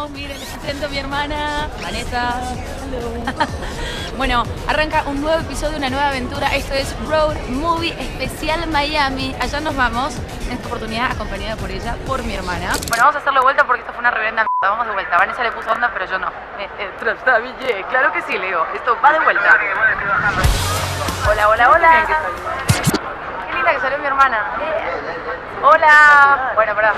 llegamos. Miren, les presento a mi hermana, Vanessa. Bueno, arranca un nuevo episodio, una nueva aventura. Esto es Road Movie Especial Miami. Allá nos vamos, en esta oportunidad acompañada por ella, por mi hermana. Bueno, vamos a hacerlo de vuelta porque esto fue una reverenda mierda. Vamos de vuelta. Vanessa le puso onda, pero yo no. Trastabille. Claro que sí, le digo. Esto va de vuelta. Hola, hola, hola. Qué linda que salió mi hermana. Hola. Bueno, pará.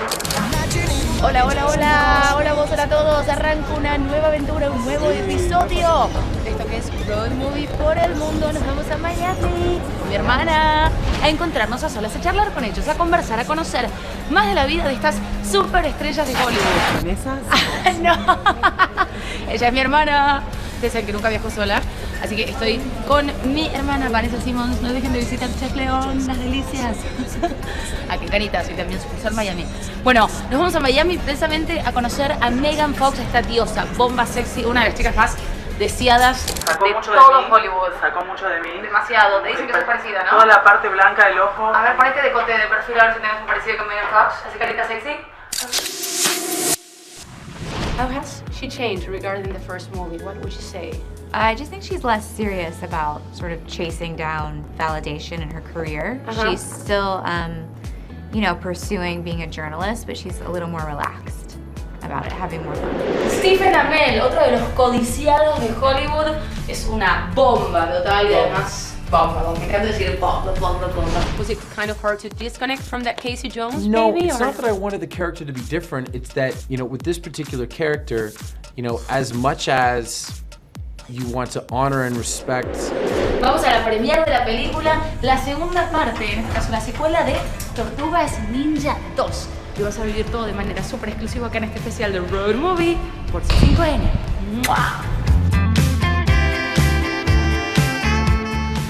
Hola, hola, hola. Hola vos, hola a todos. Arranca una nueva aventura, un nuevo episodio de esto que es Road Movie por el mundo. Nos vamos a Miami con mi hermana a encontrarnos a solas, a charlar con ellos, a conversar, a conocer más de la vida de estas superestrellas de Hollywood. ¿Vanessa? No. Ella es mi hermana. Ustedes saben que nunca viajo sola, así que estoy con mi hermana Vanessa Simmons. No dejen de visitar Chacleón, las delicias. ¿A qué caritas? Y también sucursal Miami. Bueno, nos vamos a Miami precisamente a conocer a Megan Fox, esta diosa, bomba sexy, una de las chicas más deseadas Sacó de mucho todo de mí, Hollywood. Sacó mucho de mí. Demasiado. Te dicen que sos parecida, ¿no? Toda la parte blanca del ojo. A ver, ponete de cote de perfil a ver si tenés un parecido con Megan Fox. Así carita sexy. How has she changed regarding the first movie? What would you say? I just think she's less serious about sort of chasing down validation in her career. She's still, you know, pursuing being a journalist, but she's a little more relaxed about it, having more fun. C5N, otro de los codiciados de Hollywood, es una bomba total y además bomba. Me encanta decir bomba. Was it kind of hard to disconnect from that Casey Jones No, baby? it's not that I wanted the character to be different. It's that, you know, with this particular character, you know, as much as you want to honor and respect. Vamos a la premiere de la película, la segunda parte, en este caso la secuela de Tortugas Ninja 2. Y vas a vivir todo de manera súper exclusiva acá en este especial de Road Movie por C5N. ¡Mua!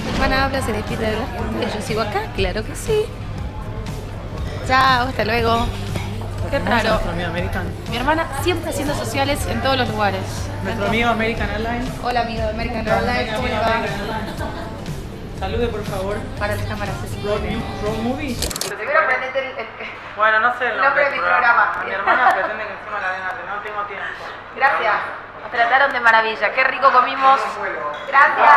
Mi hermana habla, se despide de la gente. Yo sigo acá, claro que sí. Chao, hasta luego. Qué raro. Nuestro amigo American. Mi hermana siempre haciendo sociales en todos los lugares. Nuestro amigo American Airlines. Hola amigo de American Airlines, ¿cómo le va? Salude, por favor. Para las cámaras. Road Movie. Primero aprendete el Bueno, no sé el nombre de del mi programa. Mi hermana pretende que encima la den no tengo tiempo. Gracias. Nos trataron de maravilla. Qué rico comimos. Gracias.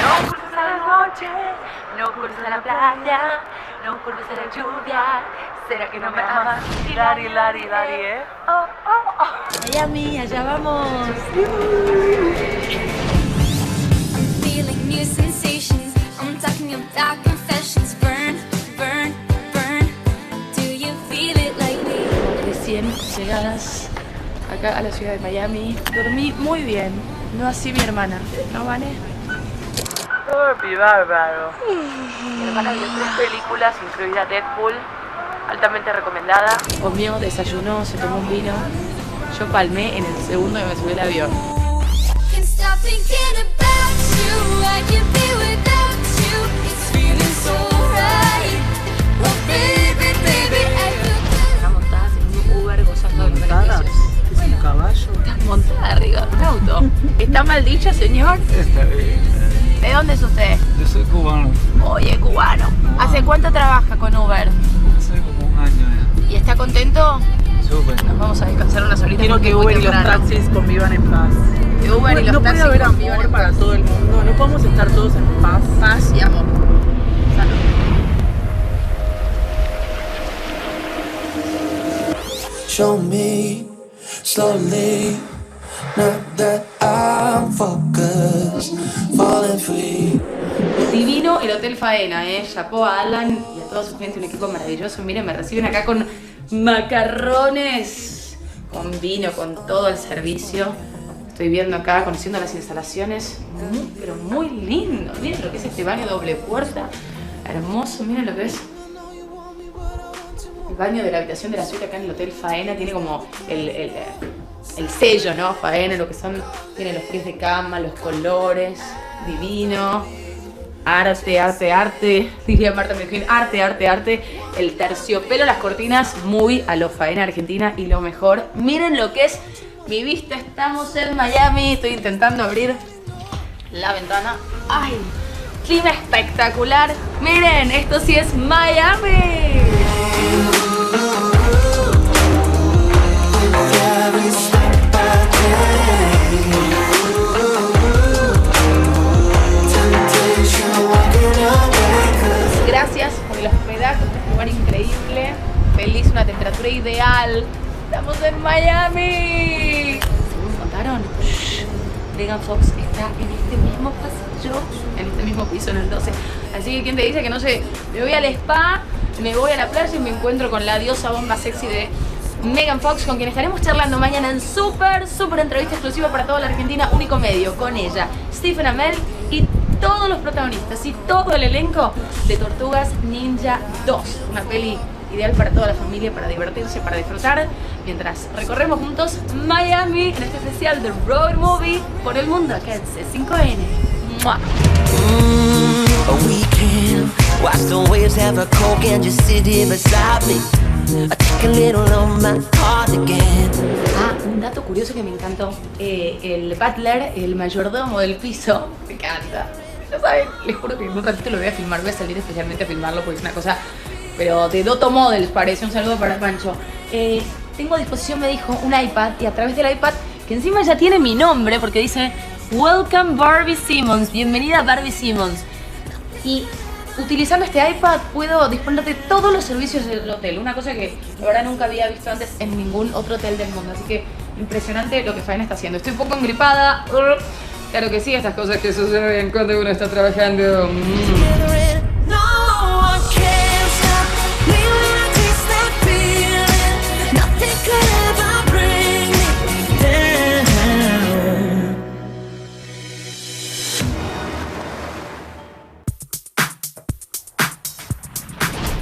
No curses a la noche, no curses a la playa, no curses a la lluvia. ¿Será que no me amas? Lari, ¿eh? Miami, allá vamos. I'm feeling new sensations. I'm talking of dark confessions. Burn, burn, burn. Do you feel it like me? Recién llegadas acá a la ciudad de Miami. Dormí muy bien. No así mi hermana. ¿No, Vane? Bárbaro. Mi hermana vio 3 películas, incluida Deadpool, altamente recomendada. Comió, desayunó, se tomó un vino. Yo palmé en el segundo que me subí al avión. Can't stop thinking about you. I can't be without you. It's feeling so right. Oh baby, baby, I feel Están montadas en un Uber gozando de los beneficios. ¿Es un caballo? Estás montada arriba de un auto. ¿Está mal dicho, señor? Está bien. ¿De dónde es usted? Yo soy cubano. Oye, cubano. ¿Hace cuánto trabaja con Uber? Hace como un año ¿Y está contento? ya. Súper. Nos vamos a descansar unas horitas. Quiero porque que es muy Uber y los temprano. taxis convivan en paz. Que Uber y los No puede taxis haber convivan amor en para paz. todo el mundo. No podemos estar todos en paz. Paz y amor. Salud. Show me slowly, now that I'm focused, falling free. Divino el Hotel Faena, Chapó a Alan y a toda su gente, un equipo maravilloso. Miren, me reciben acá con macarrones, con vino, con todo el servicio. Estoy viendo acá, conociendo las instalaciones, pero muy lindo. Miren lo que es este baño doble puerta, hermoso. Miren lo que es el baño de la habitación de la suite acá en el Hotel Faena. Tiene como el sello, ¿no? Faena, lo que son, tiene los pies de cama, los colores, divino. Arte, arte, arte, diría Marta Mejín, arte, arte, arte. El terciopelo, las cortinas, muy a lo Faena Argentina. Y lo mejor, miren lo que es mi vista. Estamos en Miami, estoy intentando abrir la ventana. ¡Ay! Clima espectacular. Miren, esto sí es Miami. temperatura ideal. Estamos en Miami. ¿Según me contaron? Megan Fox está en este mismo pasillo, en este mismo piso, en el 12. Así que, ¿quién te dice que no sé? Me voy al spa, me voy a la playa y me encuentro con la diosa bomba sexy de Megan Fox, con quien estaremos charlando mañana en súper entrevista exclusiva para toda la Argentina, único medio, con ella, C5N Amel y todos los protagonistas y todo el elenco de Tortugas Ninja 2. Una peli ideal para toda la familia, para divertirse, para disfrutar, mientras recorremos juntos Miami en este especial de Road Movie por el mundo, acá en C5N. ¡Mua! A weekend, watch the waves have a coke and just sit here beside me. I take a little on my cardigan. Un dato curioso que me encantó. El butler, el mayordomo del piso, me encanta. Ya saben, les juro que en un ratito lo voy a filmar, voy a salir especialmente a filmarlo porque es una cosa, pero de Doto Models parece. Un saludo para Pancho. Tengo a disposición, me dijo, un iPad, y a través del iPad, que encima ya tiene mi nombre porque dice Welcome Barbie Simmons, bienvenida Barbie Simmons. Y utilizando este iPad puedo disponer de todos los servicios del hotel, una cosa que la verdad nunca había visto antes en ningún otro hotel del mundo, así que impresionante lo que C5N está haciendo. Estoy un poco engripada, claro que sí, estas cosas que suceden cuando uno está trabajando. No, I can't stop. Lately I taste that feeling. Nothing could ever bring me down.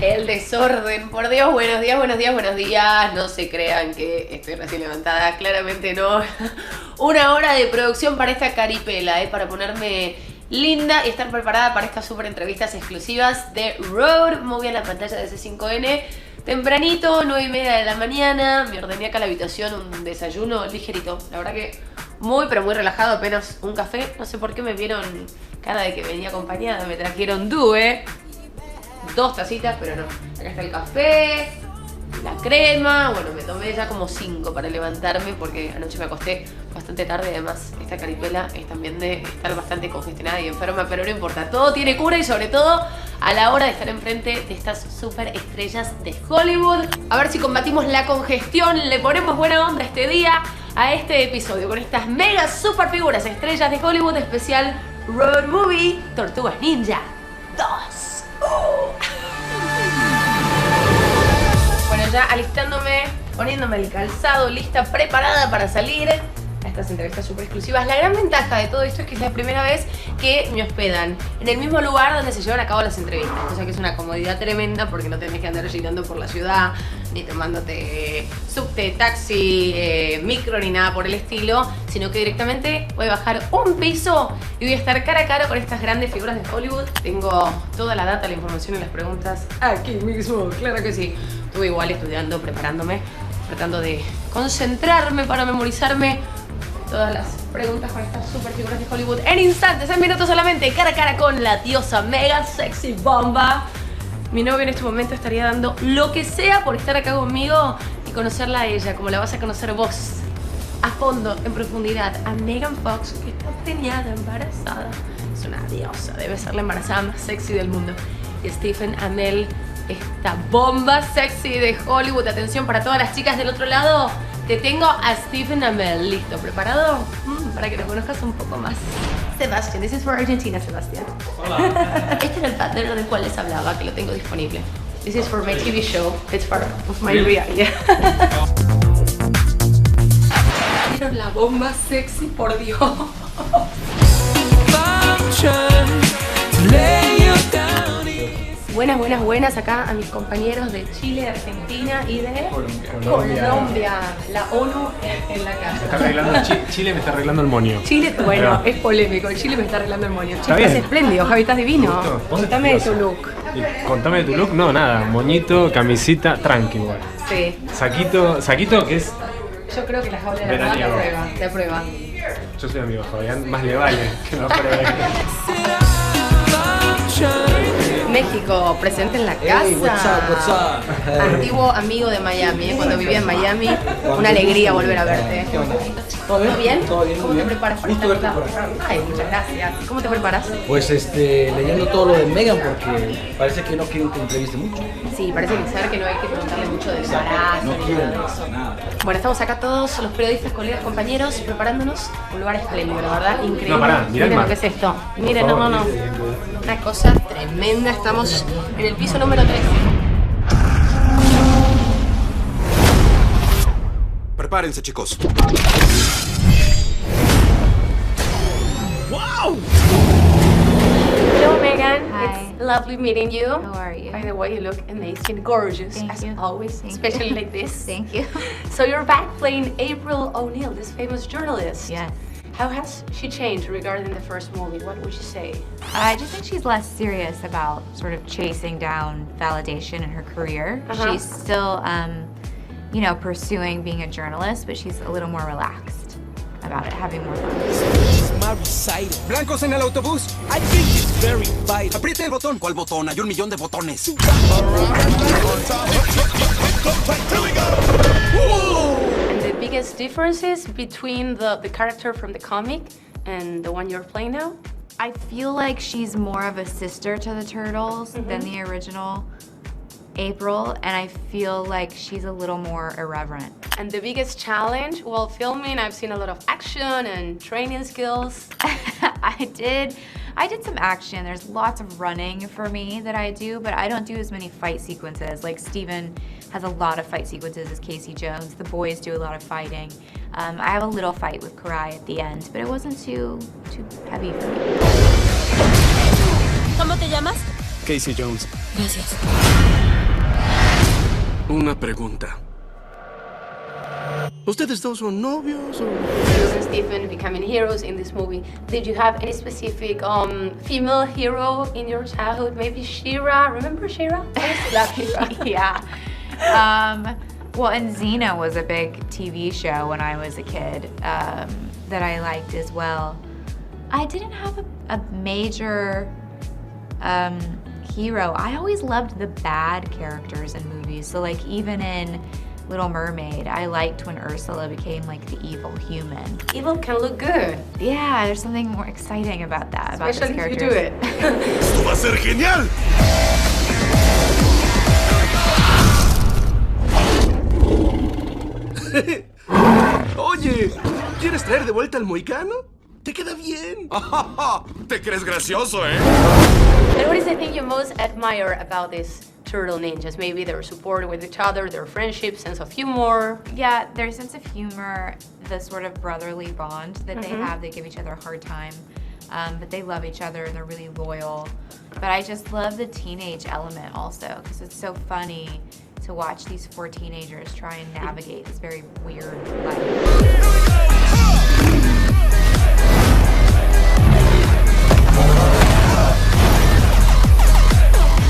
El desorden, por Dios, buenos días, buenos días, buenos días. No se crean que estoy recién levantada, claramente no. Una hora de producción para esta caripela, para ponerme linda y estar preparada para estas súper entrevistas exclusivas de Road Movie en la pantalla de C5N. Tempranito, 9:30 de la mañana, me ordené acá a la habitación un desayuno ligerito. La verdad que muy, pero muy relajado, apenas un café. No sé por qué me vieron cara de que venía acompañada, me trajeron 2 tacitas, pero no. Acá está el café, la crema. Bueno, me tomé ya como 5 para levantarme porque anoche me acosté bastante tarde. Además, esta caripela es también de estar bastante congestionada y enferma, pero no importa. Todo tiene cura y sobre todo a la hora de estar enfrente de estas super estrellas de Hollywood. A ver si combatimos la congestión, le ponemos buena onda este día a este episodio con estas mega super figuras, estrellas de Hollywood, especial Road Movie Tortugas Ninja 2. Bueno, ya alistándome, poniéndome el calzado, lista, preparada para salir a estas entrevistas súper exclusivas. La gran ventaja de todo esto es que es la primera vez que me hospedan en el mismo lugar donde se llevan a cabo las entrevistas. O sea que es una comodidad tremenda porque no tenés que andar girando por la ciudad, ni tomándote subte, taxi, micro, ni nada por el estilo, sino que directamente voy a bajar un piso y voy a estar cara a cara con estas grandes figuras de Hollywood. Tengo toda la data, la información y las preguntas aquí mismo, claro que sí. Estuve igual estudiando, preparándome, tratando de concentrarme para memorizarme todas las preguntas con estas super figuras de Hollywood en instantes, en minutos solamente, cara a cara con la diosa mega sexy bomba. Mi novio en este momento estaría dando lo que sea por estar acá conmigo y conocerla a ella, como la vas a conocer vos, a fondo, en profundidad, a Megan Fox, que está preñada, embarazada. Es una diosa, debe ser la embarazada más sexy del mundo. Y C5N Amel, esta bomba sexy de Hollywood. Atención para todas las chicas del otro lado, te tengo a C5N Amel. ¿Listo? ¿Preparado? Para que lo conozcas un poco más. Sebastián, this is for Argentina, Sebastián. Hola. Este era el butler del cual les hablaba, que lo tengo disponible. This is for my TV show. It's part of my reality. ¿Vieron la bomba sexy? Por Dios. Buenas, buenas, buenas acá a mis compañeros de Chile, de Argentina y de Colombia. La ONU en la casa. Me está arreglando, Chile me está arreglando el moño. Chile, bueno, es polémico. Chile me está arreglando el moño. Está Estás bien. espléndido, Javi, estás divino. Contame de tu look. Contame de tu look. No, nada. Moñito, camisita, tranqui igual. Sí. Saquito que es... Yo creo que la jaula de la verdad Veraniego. te aprueba. Yo soy amigo de Fabián, más le vale que me apruebe. México, presente en la casa. Hey, what's up? Antiguo amigo de Miami, cuando vivía en Miami. Una alegría volver a verte. ¿Qué onda? ¿Todo bien? Todo bien, ¿Cómo muy te bien. preparas? Gusto verte por acá. Ay, muchas gracias. ¿Cómo te preparas? Pues leyendo todo lo de Megan porque parece que no quieren que entreviste mucho. Sí, parece que no hay que preguntarle mucho del embarazo. No ni quieren nada de eso. nada. Bueno, estamos acá todos los periodistas, colegas, compañeros, preparándonos. Un lugar espléndido, la verdad, increíble. No, pará, mirá el Miren mar. lo que es esto. Miren, no. Una cosa tremenda. Estamos en el piso número 3. Prepárense, chicos. Hello, Megan. Hi. It's lovely meeting you. How are you? By the way, you look amazing, gorgeous, Thank as you. always, Thank especially you. like this. Thank you. So you're back playing April O'Neil, this famous journalist. Yes. How has she changed regarding the first movie? What would you say? I just think she's less serious about sort of chasing down validation in her career. Uh-huh. She's still, pursuing being a journalist, but she's a little more relaxed about it, having more fun. Blancos en el autobús. Apriete el botón. ¿Cuál botón? Hay 1.000.000 de botones. And the biggest differences between the character from the comic and the one you're playing now? I feel like she's more of a sister to the Turtles than the original April, and I feel like she's a little more irreverent. And the biggest challenge while filming, I've seen a lot of action and training skills. I did some action. There's lots of running for me that I do, but I don't do as many fight sequences. Like Steven has a lot of fight sequences as Casey Jones. The boys do a lot of fighting. I have a little fight with Karai at the end, but it wasn't too heavy for me. ¿Cómo te llamas? Casey Jones. Gracias. Una pregunta. ¿Ustedes dos son novios o...? You and Stephen becoming heroes in this movie. Did you have any specific female hero in your childhood? Maybe She-Ra. Remember She-Ra? I used to love She-Ra. Yeah. Well, and Xena was a big TV show when I was a kid that I liked as well. I didn't have a major hero. I always loved the bad characters in movies. So like even in Little Mermaid, I liked when Ursula became like the evil human. Evil can look good. Yeah, there's something more exciting about that, about Especially those if you characters. do it. ¡Esto va a ser genial! Oye, ¿quieres traer de vuelta al mohicano? Te queda bien. Te crees gracioso, ¿eh? And what is the thing you most admire about these turtle ninjas? Maybe their support with each other, their friendship, sense of humor. Yeah, their sense of humor, the sort of brotherly bond that they have. They give each other a hard time, but they love each other and they're really loyal. But I just love the teenage element also, because it's so funny to watch these 4 teenagers try and navigate this very weird life.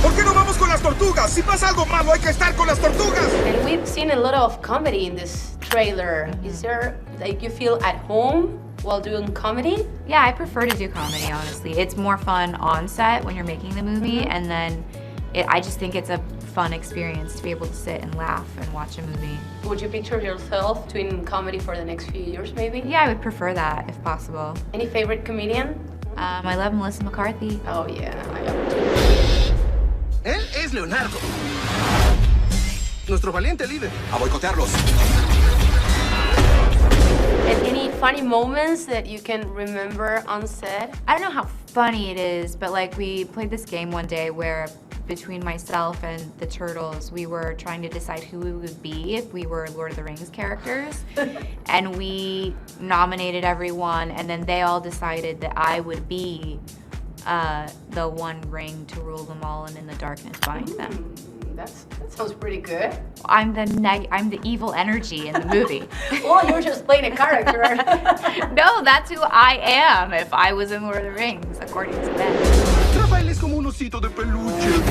¿Por qué no vamos con las tortugas? Si pasa algo malo, hay que estar con las tortugas. And we've seen a lot of comedy in this trailer. Is there, like, you feel at home while doing comedy? Yeah, I prefer to do comedy, honestly. It's more fun on set when you're making the movie, and then I just think it's a fun experience to be able to sit and laugh and watch a movie. Would you picture yourself doing comedy for the next few years, maybe? Yeah, I would prefer that if possible. Any favorite comedian? I love Melissa McCarthy. Oh yeah, I am too. Él es Leonardo. Nuestro valiente líder. A boicotearlos. And any funny moments that you can remember on set? I don't know how funny it is, but like we played this game one day where between myself and the Turtles, we were trying to decide who we would be if we were Lord of the Rings characters. And we nominated everyone, and then they all decided that I would be the one ring to rule them all and in the darkness bind them. That sounds pretty good. I'm the evil energy in the movie. Well, you're just playing a character. No, that's who I am if I was in Lord of the Rings, according to them. Rafael es como un osito de peluche.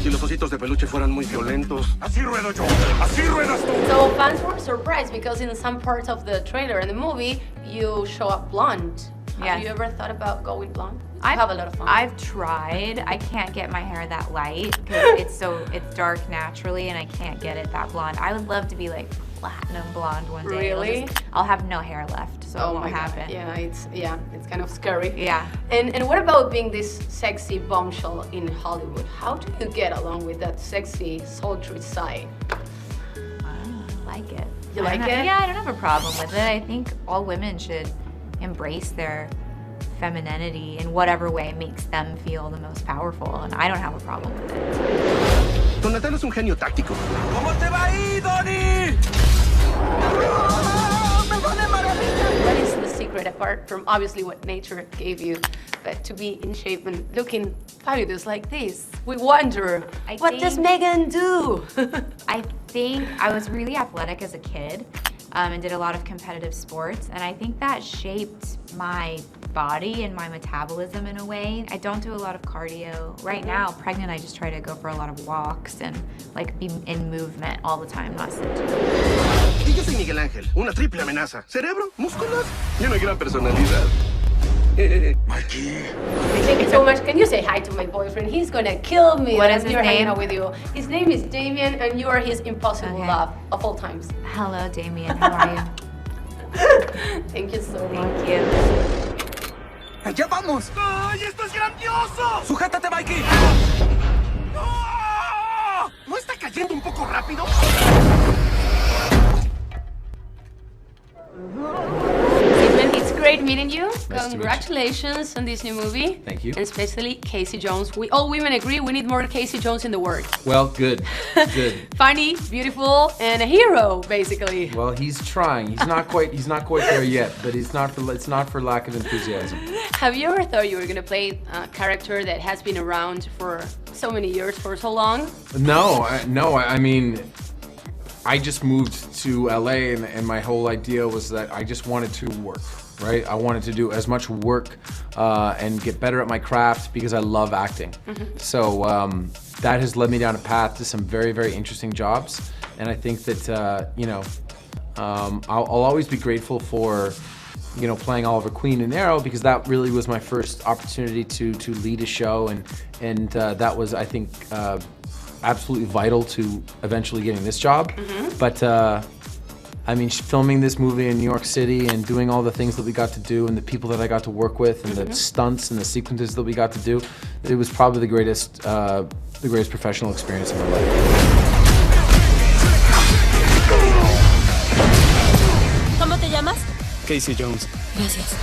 Si los ositos de peluche fueran muy violentos. Así ruedo yo. Así ruedas tú. So fans were surprised because in some parts of the trailer and the movie, you show up blonde. Have Yes. you ever thought about going blonde? have a lot of fun. I've tried. I can't get my hair that light because it's dark naturally, and I can't get it that blonde. I would love to be like platinum blonde one day. Really? I'll have no hair left, so it won't happen. Yeah, it's kind of scary. Yeah. And what about being this sexy bombshell in Hollywood? How do you get along with that sexy, sultry side? I like it. You like it? Yeah, I don't have a problem with it. I think all women should embrace their femininity in whatever way makes them feel the most powerful, and I don't have a problem with it. Donatello es un genio táctico. ¿Cómo te va ahí, Donnie? What is the secret, apart from obviously what nature gave you, but to be in shape and looking fabulous like this? We wonder, what does Megan do? I think I was really athletic as a kid and did a lot of competitive sports, and I think that shaped my body and my metabolism in a way. I don't do a lot of cardio. Right now, pregnant, I just try to go for a lot of walks and like be in movement all the time, not sit. Y yo soy Miguel Ángel, una triple amenaza. Cerebro, músculos y una gran personalidad. Mikey. Thank you so much. Can you say hi to my boyfriend? He's gonna kill me. What is his we are hanging name? out with you. His name is Damien, and you are his impossible love of all times. Hello, Damien. How are you? Thank you so much. Thank you. ¡Allá vamos! ¡Ay, esto es grandioso! ¡Sujétate, Mikey! ¡Ah! ¿No está cayendo un poco rápido? Stephen, it's great meeting you. Nice to meet you. Congratulations on this new movie. Thank you. And especially Casey Jones. We all women agree we need more Casey Jones in the world. Well, good. Good. Funny, beautiful, and a hero, basically. Well, he's trying. He's not quite there yet, but it's not for lack of enthusiasm. Have you ever thought you were gonna play a character that has been around for so many years, for so long? No. I mean, I just moved to LA, and my whole idea was that I just wanted to work, right? I wanted to do as much work and get better at my craft because I love acting. So that has led me down a path to some very, very interesting jobs. And I think that, I'll always be grateful for, playing Oliver Queen in Arrow, because that really was my first opportunity to lead a show, and that was, I think, absolutely vital to eventually getting this job. But I mean, filming this movie in New York City and doing all the things that we got to do and the people that I got to work with and the stunts and the sequences that we got to do, it was probably the greatest professional experience of my life. ¿Cómo te llamas? Casey Jones. Gracias.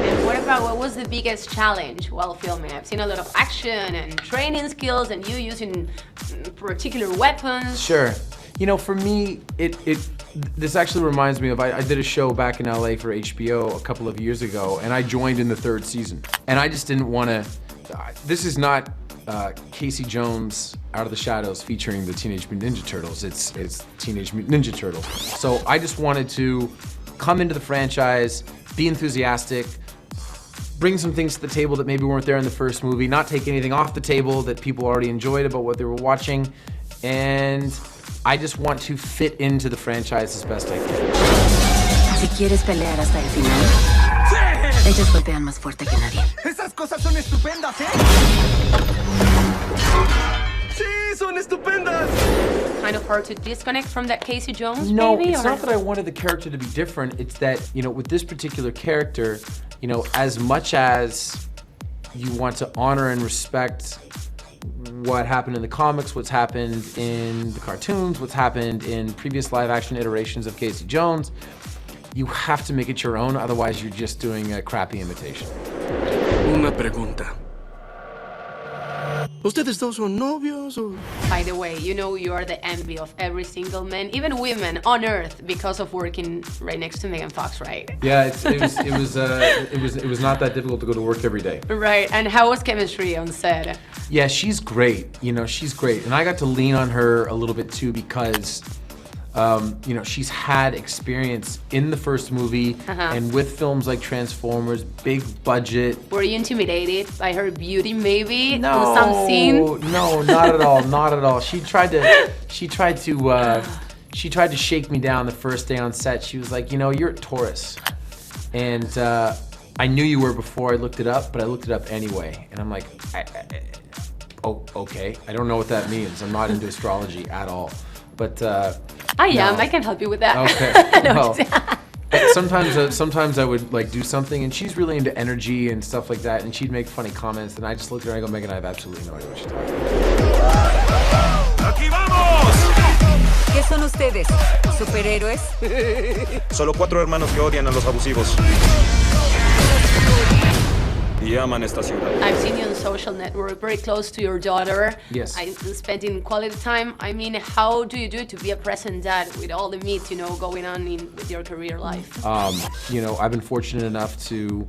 And what was the biggest challenge while filming? I've seen a lot of action and training skills and you using particular weapons. Sure. For me, this actually reminds me of, I did a show back in LA for HBO a couple of years ago, and I joined in the 3rd season. And I just didn't want to, this is not Casey Jones Out of the Shadows featuring the Teenage Mutant Ninja Turtles. It's Teenage Mutant Ninja Turtles. So I just wanted to come into the franchise, be enthusiastic, bring some things to the table that maybe weren't there in the first movie, not take anything off the table that people already enjoyed about what they were watching, and I just want to fit into the franchise as best I can. Si quieres pelear hasta el final, ellos golpean más fuerte que nadie. ¡Esas cosas son estupendas, eh! ¡Sí, son estupendas! Kind of hard to disconnect from that Casey Jones, No, maybe? it's not that I wanted the character to be different. It's that, with this particular character, as much as you want to honor and respect what happened in the comics, what's happened in the cartoons, what's happened in previous live-action iterations of Casey Jones, you have to make it your own, otherwise you're just doing a crappy imitation. Una pregunta. ¿Ustedes dos son novios o...? By the way, you are the envy of every single man, even women on Earth, because of working right next to Megan Fox, right? Yeah, it was not that difficult to go to work every day. Right, and how was chemistry on set? Yeah, she's great. She's great, and I got to lean on her a little bit too because, she's had experience in the first movie and with films like Transformers, big budget. Were you intimidated by her beauty, maybe? No, on some scene? No, not at all, not at all. She tried to shake me down the first day on set. She was like, you're a Taurus, and I knew you were before I looked it up, but I looked it up anyway. And I'm like, oh, okay. I don't know what that means. I'm not into astrology at all. But I am. I can help you with that. Okay. No, Well, sometimes I would like do something, and she's really into energy and stuff like that, and she'd make funny comments, and I just looked at her and I go, Megan, I have absolutely no idea what she's talking about. ¡Aquí vamos! ¿Qué son ustedes? ¿Superhéroes? Solo 4 hermanos que odian a los abusivos. Y aman esta ciudad. I've seen you on social network, very close to your daughter. Yes. I'm spending quality time. I mean, how do you do it to be a present dad with all the meat, going on with your career life? I've been fortunate enough to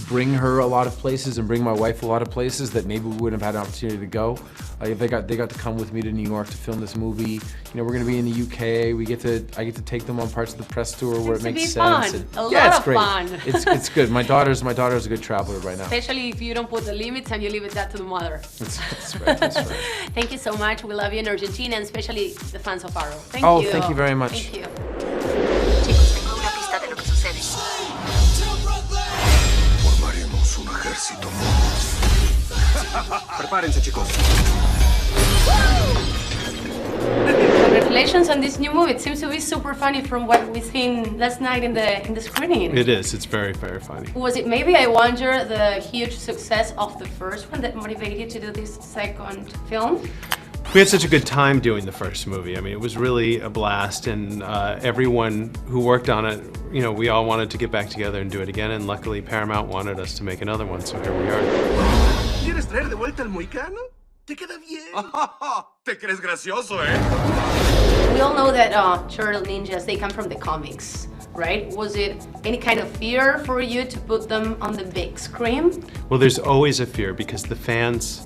bring her a lot of places and bring my wife a lot of places that maybe we wouldn't have had an opportunity to go. They got to come with me to New York to film this movie. We're going to be in the UK. I get to take them on parts of the press tour where it makes sense. A lot of fun. It's good. My daughter's a good traveler right now. Especially if you don't put the limits and you leave that to the mother. That's right. Thank you so much. We love you in Argentina, and especially the fans of Arrow. Thank you. Thank you very much. Thank you. Chicos, tengo una pista de lo que sucede. Formaremos un ejército. Prepárense, chicos. Congratulations on this new movie. It seems to be super funny from what we seen last night in the screening. It is. It's very, very funny. Was it maybe, I wonder, the huge success of the first one that motivated you to do this second film? We had such a good time doing the first movie. I mean, it was really a blast, and everyone who worked on it, we all wanted to get back together and do it again, and luckily Paramount wanted us to make another one, so here we are. ¿Quieres traer de vuelta al moicano? Te queda bien. Te crees gracioso, ¿eh? We all know that Turtle Ninjas, they come from the comics, right? Was it any kind of fear for you to put them on the big screen? Well, there's always a fear because the fans,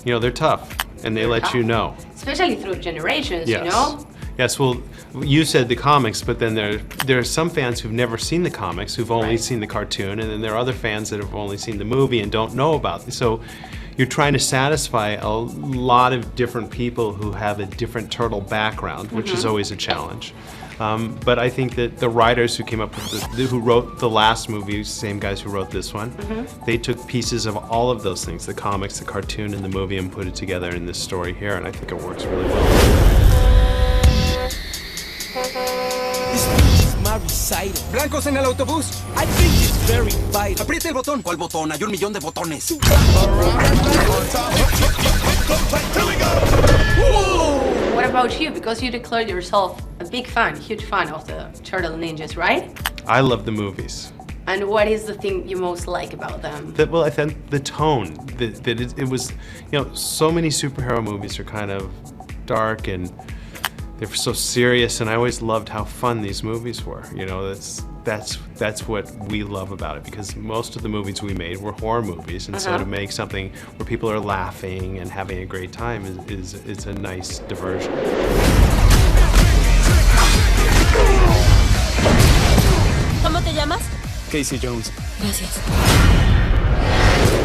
they're tough, and they let you know. Especially through generations, Yes. Yes, well, you said the comics, but then there are some fans who've never seen the comics, who've only seen the cartoon, and then there are other fans that have only seen the movie and don't know about it. So you're trying to satisfy a lot of different people who have a different turtle background, which is always a challenge. But I think that the writers who came up with who wrote the last movie, same guys who wrote this one, they took pieces of all of those things, the comics, the cartoon, and the movie, and put it together in this story here, and I think it works really well. Blancos en el autobús. I think it's very vital. Apriete el botón. ¿Cuál botón? Hay 1,000,000 de botones. What about you? Because you declared yourself a big fan, huge fan of the Turtle Ninjas, right? I love the movies. And what is the thing you most like about them? I think the tone, that it was, so many superhero movies are kind of dark and they're so serious, and I always loved how fun these movies were. That's what we love about it, because most of the movies we made were horror movies, and so to make something where people are laughing and having a great time is a nice diversion. ¿Cómo te llamas? Casey Jones. Gracias.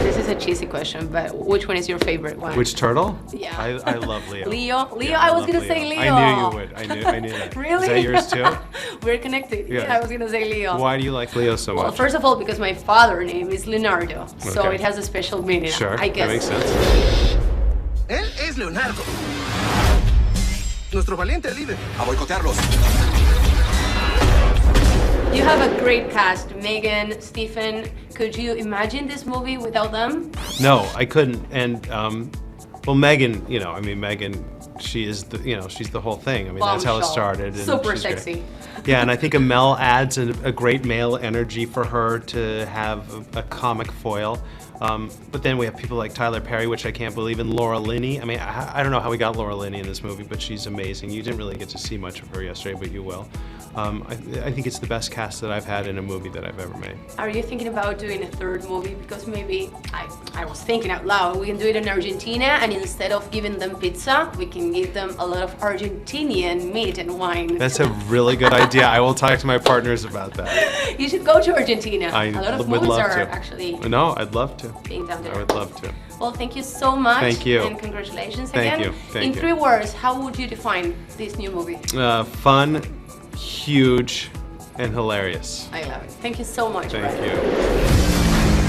This is a cheesy question, but which one is your favorite one? Which turtle? Yeah. I love Leo. Leo? Yeah, I was gonna say Leo. I knew you would. I knew that. Really? Is that yours too? We're connected. Yeah. Yeah, I was gonna say Leo. Why do you like Leo so much? Well, first of all, because my father's name is Leonardo, so Okay. it has a special meaning. Sure, I guess. that makes sense. Él es Leonardo. Nuestro valiente líder. A boicotearlos. You have a great cast, Megan, Stephen. Could you imagine this movie without them? No, I couldn't. And Megan, Megan, she is she's the whole thing. I mean, that's how it Bombshell. started. And Super she's great. sexy. Yeah, and I think Amel adds a great male energy for her to have a comic foil. But then we have people like Tyler Perry, which I can't believe, and Laura Linney. I mean, I don't know how we got Laura Linney in this movie, but she's amazing. You didn't really get to see much of her yesterday, but you will. I think it's the best cast that I've had in a movie that I've ever made. Are you thinking about doing a third movie? Because maybe, I was thinking out loud, we can do it in Argentina, and instead of giving them pizza, we can give them a lot of Argentinian meat and wine. That's a really good idea. I will talk to my partners about that. You should go to Argentina. I A lot of would movies love are to. actually No, I'd love to. being down there. I would love to. Well, thank you so much. Thank you. And congratulations Thank again. you. Thank in you. 3 words, how would you define this new movie? Fun, huge, and hilarious. I love it. Thank you so much. Thank Brian. you.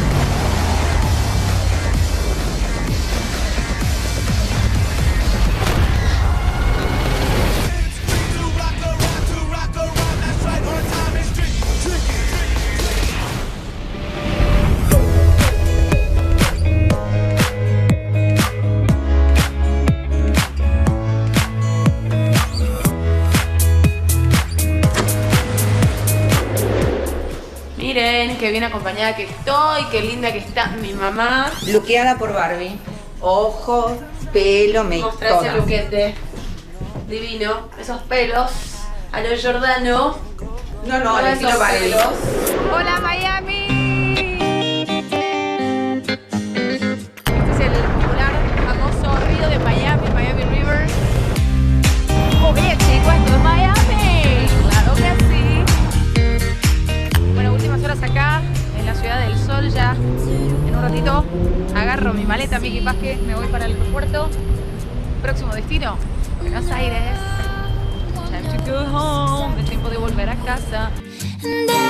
Miren qué bien acompañada que estoy, qué linda que está mi mamá. Bloqueada por Barbie. Ojos, pelo, make Mostrar ese luquete divino, esos pelos a lo Giordano. No, Todos estilo esos Barbie. pelos. ¡Hola, Miami! Este es el popular, famoso río de Miami, Miami River. Oye, chicos, esto es Miami. Claro que sí. Bueno, últimas horas acá, en la ciudad del sol ya. En un ratito agarro mi maleta, mi equipaje, me voy para el aeropuerto. Próximo destino, Buenos Aires. Time to go home, es tiempo de volver a casa. And